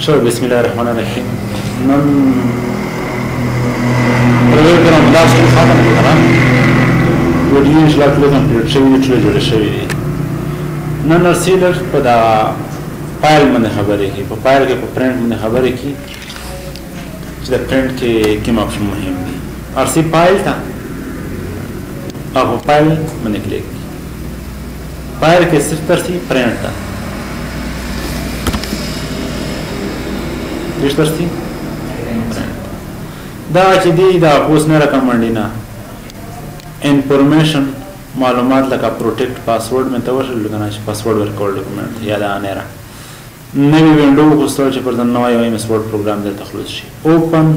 شو بسم الله الرحمن الرحیم نن پروګرام دا څه خاطر نه کړم ویډیو انشاء الله کمپلیټ شوی دی چې جوړ شوی دی نن رسیدل په دا فایل باندې خبرې کی په فایل کې په پرنٹ باندې خبرې کی چې دا پرنٹ کې کوم اپشن مهم دي ارسی فایل تا او فایل باندې کلیک فایل کې صرف ترسي پرنٹ تا دشترسي دا چې دی دا اوس نه رقم نه انفارمیشن معلومات لکه پروټیکټ پاسورډ مې ته وشل لګنه چې پاسورډ ورکول ډاکومنت یا دا نه را نوی وینډو کوستل چې پر د نوې ایم اس ورډ پروګرام د تخلص شي اوپن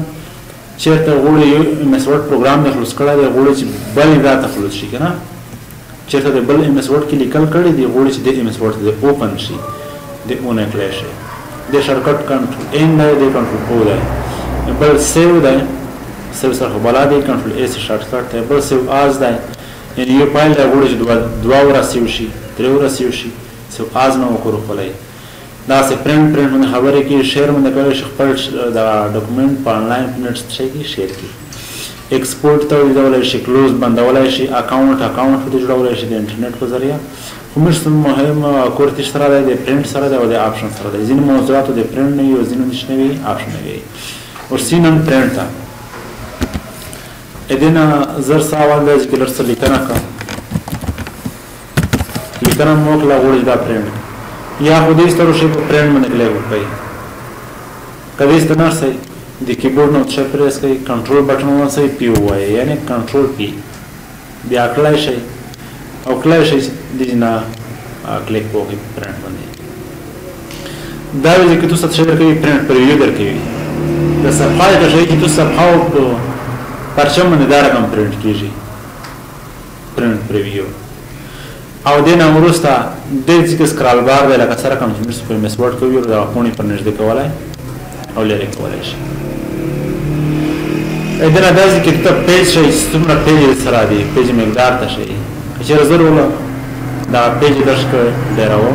چیرته غوړي ایم اس ورډ پروګرام د خلاص کړه د غوړي چې بل دا تخلص شي کنه چیرته د بل ایم اس ورډ کې لیکل کړي دی غوړي چې د ایم اس ورډ د اوپن شي د اون کلیش شي د شارټکټ کنټرول ان نه دی کنټرول او دی بل سیو دی سیو سره بلا دی کنټرول اس شارټکټ دی بل سیو از دی یعنی یو فایل دا غوړي چې دوا ورا سیو شي درې ورا سیو شي سیو از نه وکړو خلای دا سه پرنٹ باندې خبرې کې شیر باندې کولای شي خپل دا ډاکومنت په انلاین پرنټ شي کې شیر کی ایکسپورټ ته ولولای شي کلوز بندولای شي اکاونټ ته جوړولای شي د انټرنیټ په ذریعہ کومش مهم کورتي سره د پرنٹ سره د اپشن سره د ځینې موضوعاتو د پرنٹ نه یو ځینې نشنوي اپشن نه وي او سینن پرنٹ تا ادنا زر سوال د ذکر سره لیکنه کا لیکنه موکلا غوړي دا پرنٹ یا خودی ستورو شي په پرنٹ باندې کلیک وکړئ کله ستنه سي د کیبورډ نو چې پریس کوي کنټرول بٹن ونه پی وای یعنی کنټرول پی بیا کلای شي او کلای شي د نه کلیک وکړئ پرنٹ باندې دا ویل کې تاسو څه کوي پرنٹ پر یو درکوي د صفحه د شي چې تاسو صفحه په پرچم باندې دا رقم پرنٹ کیږي پرنٹ پریویو او دین امروستا د دې سکرال بار د لکه سره کوم چې په مسورډ کوي او دا پونی پر نږدې کولای او لری کولای شي ادنا داسې کې ته پیج شي څومره پیج سره دی پیج مقدار ته شي چې ضرور دا پیج درش کړ ډیراو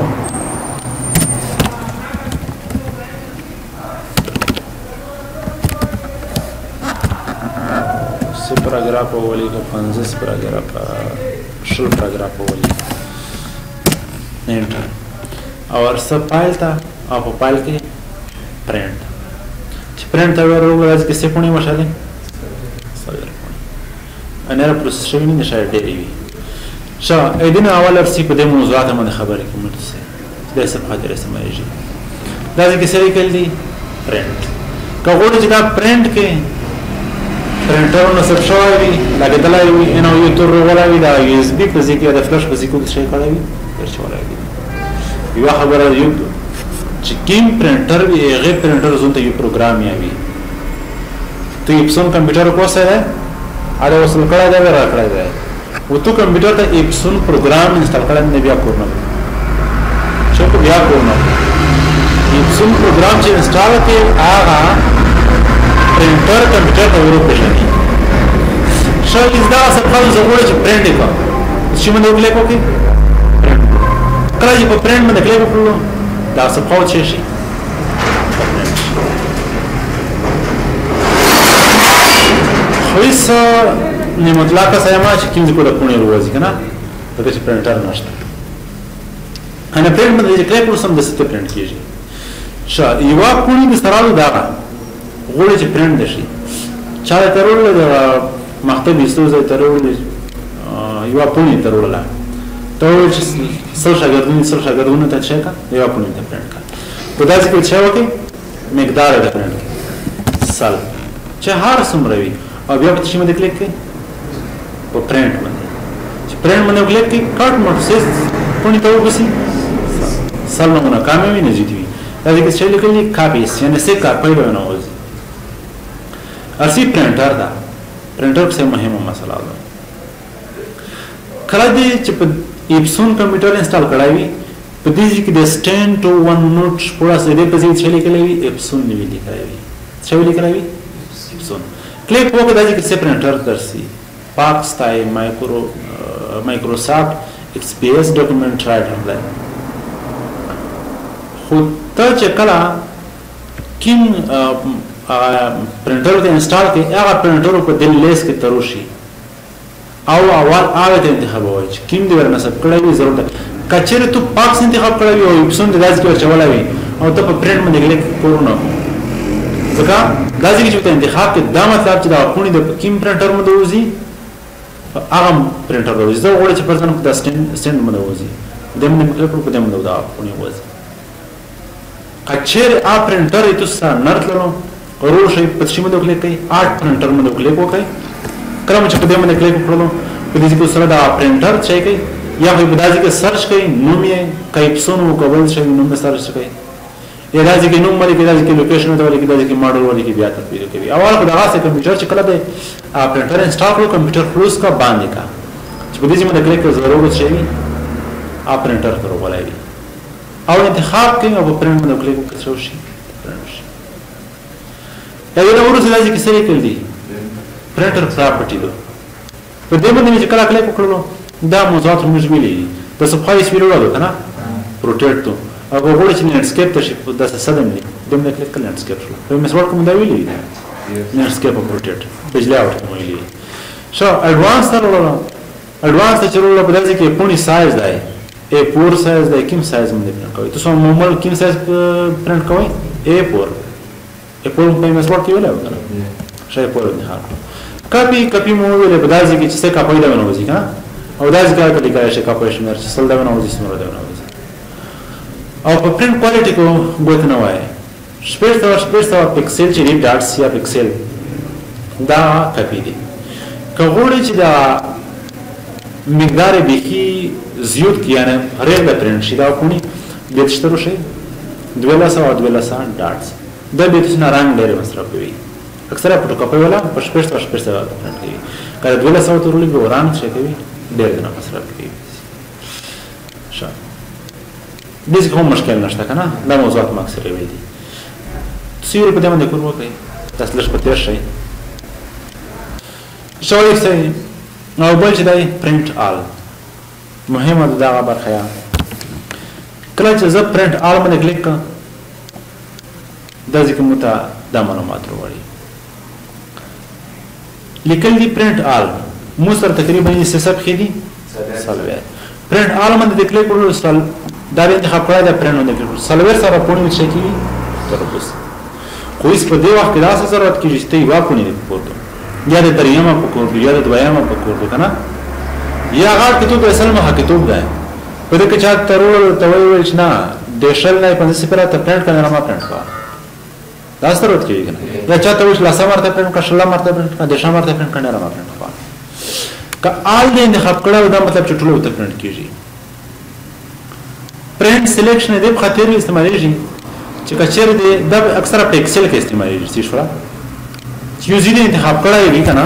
سی پاراګراف ولې کا 50 پاراګراف شل پاراګراف ولې انټر اور سب فایل تا او په فایل کې پرنٹ چې پرنٹ تا ورو راځي کې څه پونی مشاله صدر پونی انا را پروسس شوی نه شاید دی وی شا اېدنه اول ارسي په دې موضوعات باندې خبرې کوم څه د صفحه درسه مېږي دا چې څه لیکل دي پرنٹ کغوړي چې دا پرنٹ کې پرنټر نو سب شوی وي لکه دلای وي انو یو تور ولا وي دا یو اس بي په ځکه د فلش په ځکه څه کړی وي ورچولای دي یو خبره یو چې کیم پرنټر وی هغه پرنټر زونته یو پروګرام یاوي ته اپسون کمپیوټر کو سره اړه وصل کړه دا ورا کړه دا و تو کمپیوټر ته اپسون پروګرام انسټال کړه نه بیا کورنه چې په بیا کورنه اپسون پروګرام چې انسټال کړي هغه پرنټر کمپیوټر ته ورپېژني شاید دا سپاوز زغوړي چې پرنټ وکړي چې موږ کلیک وکړي کله چې په پرنټ باندې کلیک وکړو دا سپاوز شي خو هیڅ نه مطلقه سیما چې کوم څه کوله پونه وروځي کنه په دې پرنټر نشته انا پرنټ باندې کلیک وکړم د ست پرنټ کیږي شا یو پونه د سره دا غوړي چې پرنټ شي چا ترول د مکتب ایستوزه ترول یو پونی ترول ته چې سر شاګردونه ته چیک یو پونی ته پرنټ کړ په داسې کې چې وکي مقدار د پرنټ سل چې هر څومره وي او بیا په شي باندې کلیک کړئ په پرنټ باندې چې پرنټ باندې کلیک کړئ کټ موډ سیس پونی ته وګسي سل نو کامه وي نه جدي دا دې چې لیکلي کاپیس یعنی څه کاپي به نه وځي اسی پرنټر دا پرنټر څه مهمه مسله ده کله دې چې په اپسون کمپیوټر انسټال کړای په دې کې د سټینډ ټو 1 نوټ پورا څه دې په دې چې لیکلای وي اپسون نیوي لیکلای وي څه لیکلای وي اپسون کلیک وکړه دا چې څه پرنټر درسي پاک ستای مایکروسافټ ایکس پی ایس ډاکومنټ رائټر دی خو ته چې کله کوم پرنټر ته انسټال کړي هغه پرنټر په دل لیس کې تروشي او اول هغه ته انتخاب وای چې کوم دی ورنسب کړی وي ضرورت کچره ته پاکس انتخاب کړی وي او اپسون د داس کې ورچولای وي او ته په پرنټ باندې کلیک کورونه ځکه داسې چې ته انتخاب کې دا مطلب چې دا خوني د کوم پرنټر باندې وځي هغه پرنټر وځي زه غواړم چې پرځن د سټند باندې وځي دمن کلیک په دمن دا خوني وځي کچره ا پرنټر ته سره نرتلو روشي په شي باندې کلیک کوي آرټ پرنټر باندې کلیک وکړي کله چې په دې باندې کلیک وکړو په دې کې سره دا پرنټر چي کوي یا په دې کې سرچ کوي نوم یې کایپسون او کوبل شي نوم یې سرچ کوي یا داسې کې نوم باندې کې داسې کې لوکیشن ته ولې کې داسې کې ماډل ولې کې بیا تطبیق کوي اول په دغه څه کمپیوټر چې کله به پرنټر انسټال کړو کمپیوټر کلوز کا باندې کا چې په دې باندې کلیک کړو ضرورت شي ا پرنټر ته ولای او انتخاب کوي او په پرنټ باندې کلیک وکړو شي دا یو ورته داسې کې سری کړی پرنټر پراپرټي ده په دې باندې چې کله کلیک وکړو دا موضوعات موږ ویلي د سپایس ویلو کنه روټیټ ته او وګورئ چې لینډسکیپ ته شي د سدم دی دمه کلیک کړئ لینډسکیپ شو په مسوړ کوم دا ویلي لینډسکیپ او روټیټ بجلی اوټ ویلي شو اډوانس سره چلول په داسې کې پونی سایز دی ا پور سایز دی کوم سایز باندې پرنټ کوي تاسو معمول کوم سایز پرنټ کوي ا پور په مسوړ کې ویلو کنه شای پور نه حال کاپی مو ویل په داسې کې چې څه کاپي دا ونوځي کنه او داسې کار کوي چې کاپي شمیر چې سل دا ونوځي سمره دا ونوځي او په پرنټ کوالټي کو ګوت نه وای شپږ پکسل چې ریډ ډاټس یا پکسل دا کاپي دي کغوړي چې دا مقدار به کی زیات کیانه هر د پرنټ شي دا کونی د تشترو شي 1200 ډاټس دا به تاسو نه رنگ ډېر مصرف کوي اکثره په کاپي ولا په شپږ پرنټ کوي کله 1200 ترولې به وران شي کوي ډېر نه مصرف کوي شا دې کوم مشکل نشته کنه دا موضوعات ما اکثر ویل دي سیر په دې باندې کور وکړي تاسو لږ پته شي شوي سي نو بل چې دی پرنٹ آل مهمه ده دا برخه کله چې زه پرنٹ آل باندې کلیک کړم دا ځکه مته دا معلومات وروړي لیکل دي پرنٹ آل مو سره تقریبا یې سب خېدي سالوي پرنٹ آل باندې کلیک کړو سال دا به انتخاب کړی دا پرنٹ باندې کلیک سالوي سره پونی شي کی ترپوس خو هیڅ په دې وخت کې دا ضرورت کیږي چې تی واکونی پورته یا د دریمه په کور یا د دویمه په کور کنه یا هغه کتاب اصل ما کتاب ده په دې کې چې ترور توي چې نه د شل نه 50 سپره ته پرنٹ کنه ما پرنٹ کا دا ضرورت کیږي کنه یا چا ته وش لاسه مرته پرنٹ کا شل مرته پرنٹ کا د شل مرته پرنٹ کنه ما پرنٹ کا که آل دې انتخاب کړو دا مطلب چې ټول ته پرنٹ کیږي پرنٹ سلیکشن دې په خاطر استعمالېږي چې کچېر دې د اکثره په ایکسل کې استعمالېږي چې شورا یو ځینې انتخاب کړی وي کنه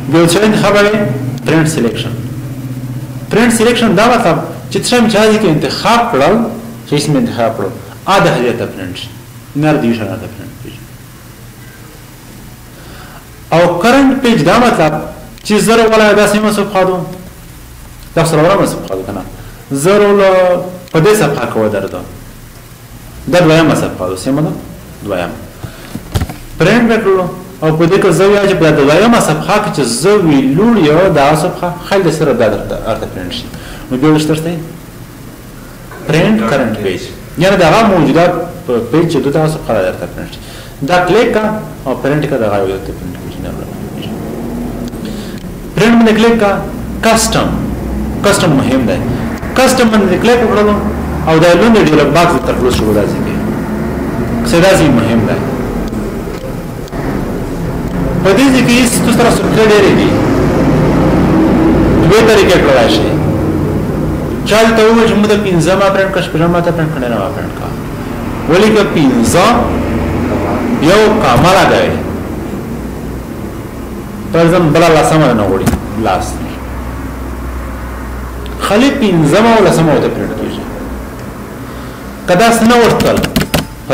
بل څه انتخاب لري پرنٹ سلیکشن دا مطلب چې څه مچازي کې انتخاب کړل چې اسم انتخاب کړو اده هدیه ته پرنٹ نر دی شنه ته پرنٹ او کرنٹ پیج دا مطلب چې زره ولا دا سیمه صفحه دو دا سره ولا صفحه دو کنه زره له په دې صفحه کو درته دا دویمه صفحه دو سیمه دویمه پرنٹ وکړو او په دې کې زویا چې په دویمه صفحه کې چې زوی لور یو دا صفحه خل سره دا درته ارته پرنٹ شي نو به ورشته پرنٹ کرنٹ پیج یعنی دا موجوده پیج چې دوه صفحه درته پرنٹ شي دا کلیک کا او پرنٹ کا دا یو ته پرنٹ شي نه پرنٹ باندې کلیک کا کسٹم مهم ده کسٹم باندې کلیک وکړو او دا لوند ډیالوګ باکس تر کلوز شو راځي څه راځي مهم ده په دې کې هیڅ څه سره سره ډېرې دي دوه طریقې کولای شي چالت وو چې موږ د پنځمه پرنټ کښ پرمه ته پرنټ کړي نه پرنټ کا ولې کې پنځه یو کاملا ده پرځم بل لا سم نه وړي لاس خالي پنځمه ولا سم وته پرنټ کیږي کدا سن ورتل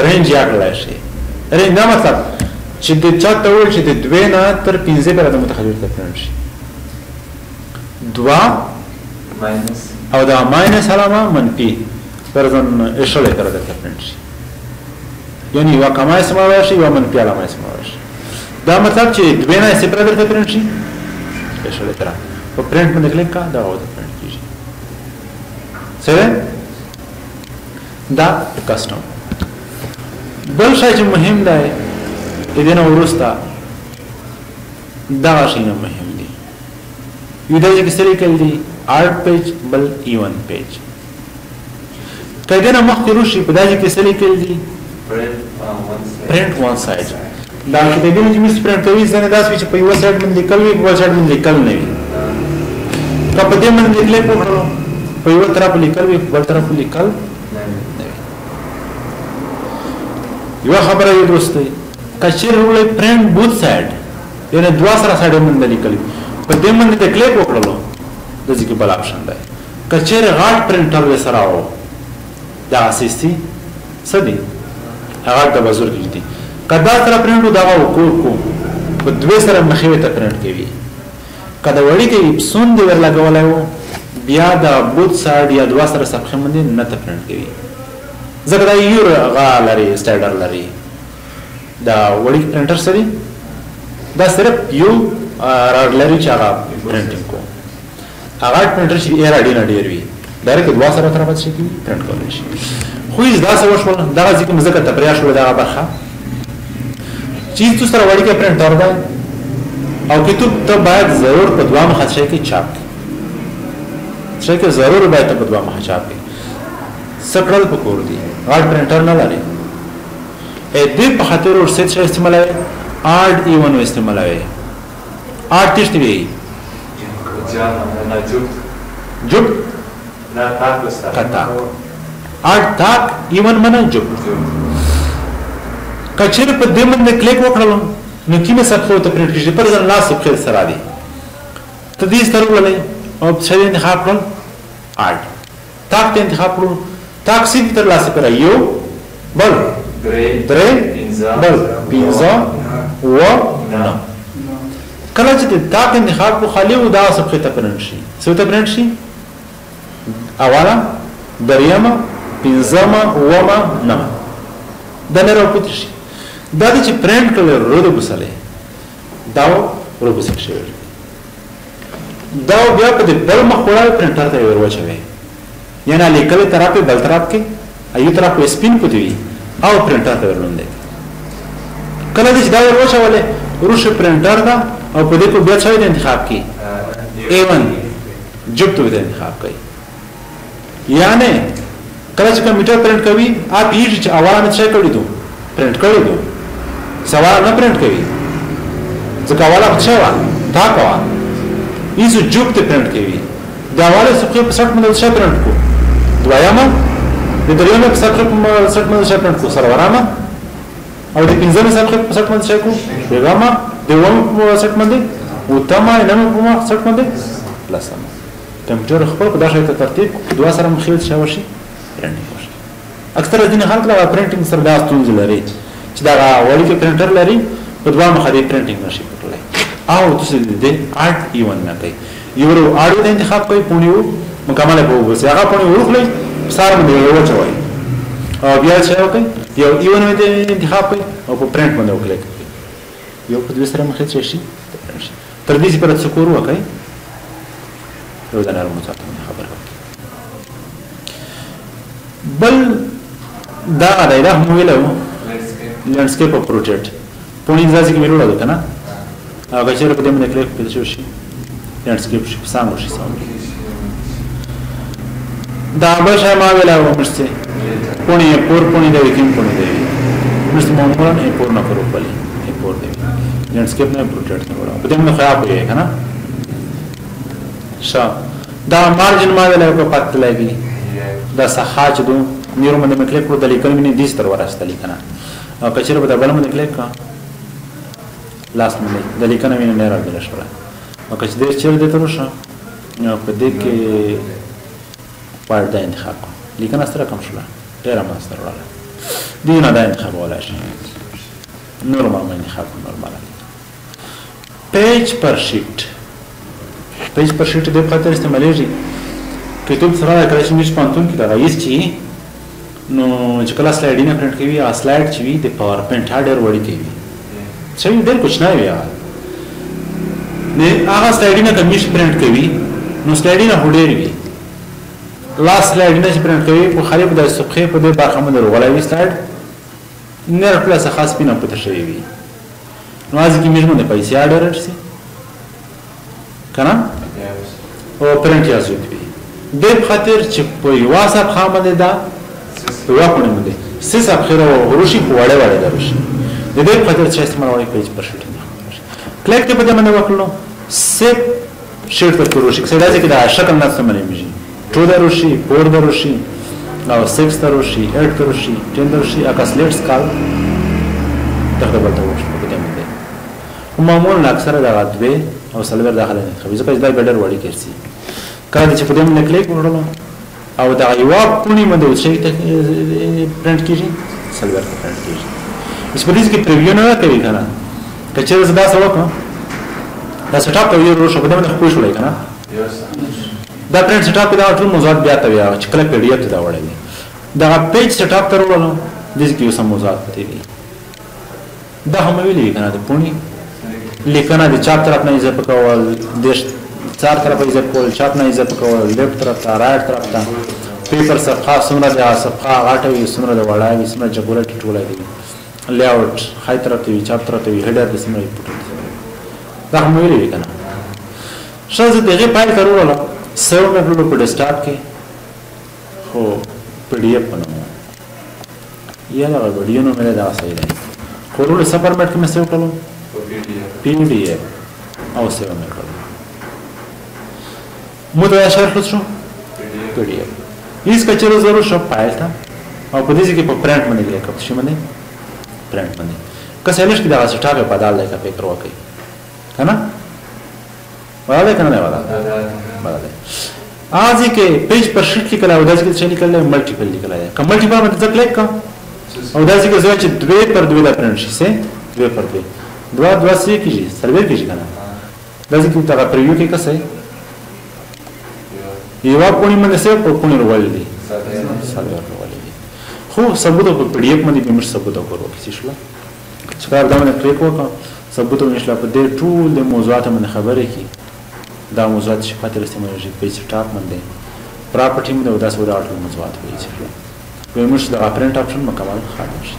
رنج یا کولای شي رنج دا مطلب چې د چاته وړ چې د دوه نه تر 15 پر د متخلف ته پرنټ شي 2 ماینس او دا ماینس علامه منفي پرځم اشاره کړه د پرنټ شي یعنی یوه کمای سماوی شي یوه منفي علامه سماوی شي دا مطلب چې دوه نه صفر درته پرنټ شي سپیشل تر په پرنټ باندې کلیک کا دا وته پرنټ کیږي سره دا کسٹم بل شای چې مهم دی دې نه ورستا دا شي نه مهم دی یو دای چې سری کړل دي آرت پیج بل ایون پیج کله نه مخکې روشي په دای کې سری کړل دي print one side دا چې دې نه چې مس پرنټ کوي ځنه داس چې په یو سایډ باندې لیکل وي په بل سایډ باندې لیکل نه وي که په دې باندې لیکل وکړو په یو طرف لیکل وي په بل طرف لیکل نه وي یو خبره یې درسته کچیر ولې پرنټ بوث سایډ یعنی دوا سره سایډ باندې لیکل په دې باندې کلیک وکړو د ځکه بل اپشن دی کچیر غاټ پرنټر سره و دا اساسي سدي هغه د بزرګ دي کدا سره پرنټ دا وکړو په دوه سره مخې ته پرنټ کوي کدا وړي کې سون دی ورلګولای وو بیا د بوت سایډ یا دوا سره صفحه باندې نه ته پرنټ کوي زګر یو غا لري سټایډر لري دا وړي پرنټر سره دا صرف یو راډ لري چې هغه پرنټینګ کو هغه پرنټر چې ایر اډی نه ډیر وي ډایرکټ دوا سره تر پاتې شي پرنټ کولای شي خو یې دا څه وشول دا ځکه مزګه تبریا شو دا برخه چیز تو سره وړي کې پرنټر دا او کتاب ته باید ضرور په دوه مخ شي کې چاپ شي کې ضرور باید په دوه مخ چاپ کې سکړل پکور دي غاړ پرنټر نه لري ا دې په خاطر ور سیټ شي استعمالوي آرت ایون استعمالوي آرت تشتوي جوب لا تاک کتا آرت تاک ایون منه جوب کچیر په دې باندې کلیک وکړل نو کینه صفحه ته پرنټ کیږي پر ځان لاس په سره دی ته دې ستر ولې او څه انتخاب کړل آرت تاک ته انتخاب کړل تاک سید تر لاس پر یو بل درې بل پینځه و نه کله چې تاک انتخاب کو خالی و دا صفحه ته پرنټ شي څه ته پرنټ شي اوله دریمه پینځمه ومه نه دا نه راپوت شي دا چې پرنټ کړل ورو بساله دا ورو بسک شي دا بیا په دې بل مخوړه پرنټر ته وروچوي یعنی لیکل طرف په بل طرف کې ایو طرف په سپین پوتوي او پرنټر ته ورلوندې کله چې دا وروچولې روشه پرنټر دا او په دې کو بیا څه انتخاب کی A1 جب ته انتخاب کوي یعنی کله چې کمپیوټر پرنٹ کوي آپ یې چې اواله مې څه کړی دو پرنٹ کړی دو سوال نه پرنٹ کوي ځکه اواله څه و تا کوه یې جوب ته پرنٹ کوي دا اواله صفحه په 60 باندې څه پرنٹ کو دویامه د دریمه په 60 باندې څه پرنٹ کو سرورامه او د پنځمه صفحه په 60 باندې څه کو پیغامه دیوم په 60 باندې او تمه نه په 60 باندې لاسمه کمپیوټر خپل په داسې ترتیب دوه سره مخېل شوی شي اکثر ځینې خلک لا پرنټینګ سره دا ستونزې لري چې دا وړي کې پرنټر لري په دوه مخه دی پرنټینګ نشي کولای او تاسو دې آرت ایون نه کوي یو اړو د انتخاب کوي پونیو مکمل په وګورئ هغه پونیو ورخلې سره مې وچوي او بیا څه کوي یو ایون دې انتخاب کوي او په پرنټ باندې وکړئ یو په دوه سره مخې شي تر دې چې پر څه کورو کوي یو ځنه خبره بل دا دایره مو ویلو لینډسکیپ او پروجیکټ پونی ځکه کې ویلو کنه هغه چې په دې باندې کلیک کړئ شي لینډسکیپ شي څنګه شي څنګه دا به شای ما ویلو مرسته پونی پونی دی کوم پونی دی مرسته معمولا پور نه کړو بلی پور دی لینډسکیپ نه پروجیکټ نه وړو په دې باندې خراب وي کنه شا دا مارجن ما ویلو په پات لګي دا صحاج دو نیرو باندې کلیک کړو د لیکل مې دې ستر ورسته لیکنه او کچره په بل باندې کلیک کا لاس باندې د لیکنه مې نه راځل شو او کچ دې چیرې دې تر شو نو په دې کې پاردا انتخاب لیکنه ستر کوم شو ډیر ما ستر ولا دې نه دا انتخاب ولا شي نورمال باندې انتخاب نورمال پیج پر شیټ دې په خاطر استعمالېږي کتاب سره کله چې مش پانتون کې دا رئیس چی نو چې کله سلایډ نه پرنٹ کوي ا سلایډ چې وي د پاور پوینټ هډر وړي کوي چې ډېر کوچ نه وي نه هغه سلایډ نه کمیش پرنٹ کوي نو سلایډ نه هډر وي لاس سلایډ نه چې پرنٹ کوي په خالي په د صفحه په د برخه باندې وغولوي سلایډ نه خپل څه خاص پینه پته شوی وي نو ځکه کې مېرمن د پیسې اډر شي کنه او پرنٹ یا زوی وي د خاطر چې په یو واسه خامده ده په یو په نوم دي سیس اخره وروشي په وړه وړه دروشي د دې خاطر چې استعمال وایي پیج پر شټ کلیک ته په دې باندې وکړو سیپ شیټ پر وروشي څه راځي چې دا شکل نه سمري میږي 2 دروشي 4 دروشي او 6 دروشي 8 دروشي 10 دروشي اکاسلیټس کال دغه بل ته وښه په دې باندې معمولا اکثره دا غدوی او سلور داخله نه کوي ځکه دا بیډر وړي کیږي کله چې په دې باندې کلیک وکړو او دا یو پونی باندې چې پرنٹ کیږي سلور پرنٹ کیږي اس په دې کې پریویو نه کوي کنه کچې زدا څه وکړه دا سټاپ ته یو روښه په دې باندې خوښ وړي کنه دا پرنٹ سټاپ دا ټول موضوعات بیا ته بیا چې کله پی ډی اف ته دا وړي دا پیج سټاپ ته وړلو د دې کې یو سم موضوعات پته دي دا هم ویلي کنه د پونی لیکنه د چاپ طرف نه یې پکول د چار طرف یې پکول چاپ نه یې پکول لیفت طرف ته رائټ طرف ته پیپر صفحه څومره د صفحه غاټوي څومره د وړاوي څومره جګوله ټوله دي لیاوټ هاي طرف ته چاپ طرف ته هډر د څومره پټ دا هم ویلي کنه شاته دغه پای کارول سیو مې په ډیسکټاپ کې خو پی ډی اف بنو یا دا ویډیو نو مې دا صحیح دی خو له سفر مټ کې مې سیو کړو پی ډی اف او سیو مې کړو مو دا شرح شو پی ډی اف هیڅ کچره ضرور شو فایل ته او په دې کې په پرنٹ باندې لیکل شي باندې پرنٹ باندې که څه لږ دا سټاپ په بدل لای کا فکر وکړي کنه ولا کنه نه ولا بدل आज के पेज पर शीट की कला उदास के चली कला मल्टीपल निकला है का मल्टीपल में तक क्लिक का उदास के जो है 2 पर 2 दा प्रिंट से 2 पर 2 2 से कीजिए सर्वे कीजिए करना दास की तरह प्रीव्यू के कैसे ये आप कोनी में से कोनी रोल दी सर्वे रोल दी खो सबूत को पीडीएफ में भी मिश सबूत करो किसी शला चकार دا में क्लिक वका सबूत मिशला په دې ټول د موضوعات من خبره کی دا موضوعات چې خاطر استعمالوي په سټاپ باندې پراپرټي باندې وداس وراټ موضوعات وایي چې په موږ د پرنٹ اپشن مکمل خاطر شي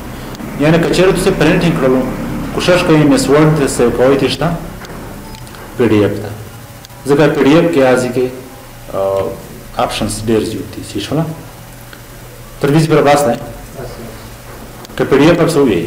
یعنی کچېره تاسو پرنټینګ کړو کوشش کوي مس ورډ ته سیو کوی تشتا پی ډی اف ته ځکه پی ډی اف کې ازي کې اپشنز ډېر زیات دي چې شولا تر دې پر واسطه که پی ډی اف پر سوې